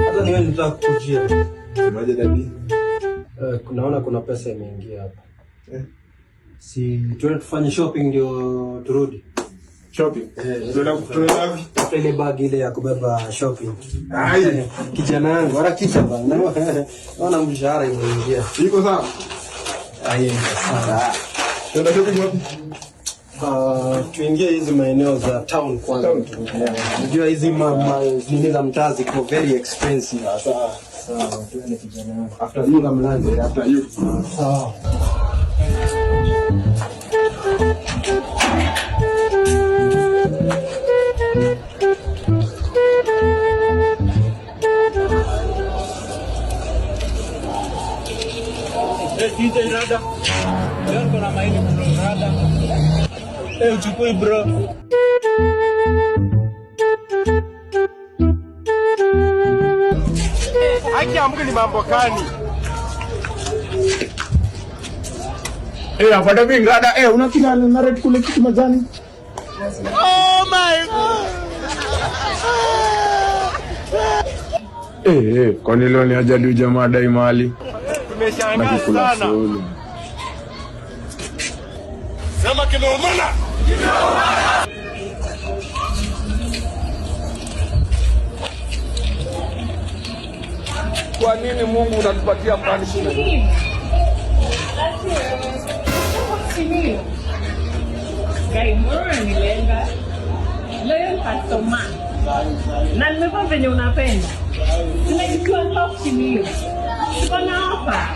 Hata niwe nitaka kukujia. Unaje dadi? Kunaona kuna pesa imeingia hapa. Si tuende tufanye shopping ndio turudi. Shopping? Tunaenda ile bag ile ya kubeba shopping. Kijana wangu, harakisha bana. Naona mshahara imeingia. Iko sawa? Sawa. Tunaenda shopping wapi? Tuingie hizi maeneo za town kwanza. Unajua hizi zile za mtaa ziko very expensive. Sawa. Sawa, tuende kijana wangu. After funga mlango, After you. Sawa. DJ Rada. Leo kuna maini bro Rada. Uchukui bro. Haki ambuke ni mambo gani? Afada mimi Rada, una kila na red kule kitu majani. Oh my god. Kwani leo ni ajali jamaa dai mali. Tumeshangaa sana. Sema kinaumana. Kwa nini Mungu unatupatia punishment? Gai mbona nilenga? Leo customer. Na nimevaa venye unapenda. Tunajua top chini. Tuko na hapa.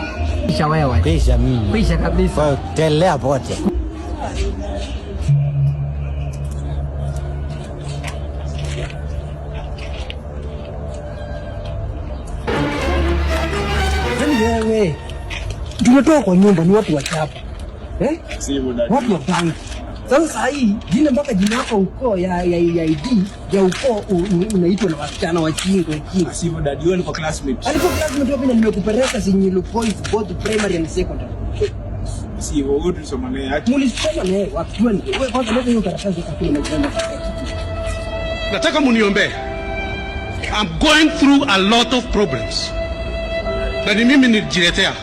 Kisha wewe. Kisha mimi. Kisha kabisa. Kwa telea pote. Wewe. Tumetoka kwa nyumba ni watu wa chapa. Sio dadi. Watu wa banki. Sasa hii jina mpaka jina yako ukoo ya ID ya ukoo unaitwa na wasichana wa chingo. Sio dadi, wewe ni kwa classmate. Alipo classmate wapi na nimekupeleka Sinyilu Point both primary and secondary. Sio wewe tulisoma naye haki. Mulisoma naye wapi wewe kwanza leo hiyo karatasi kwa kile mjana. Nataka muniombe. I'm going through a lot of problems. Na ni mimi nijiletea.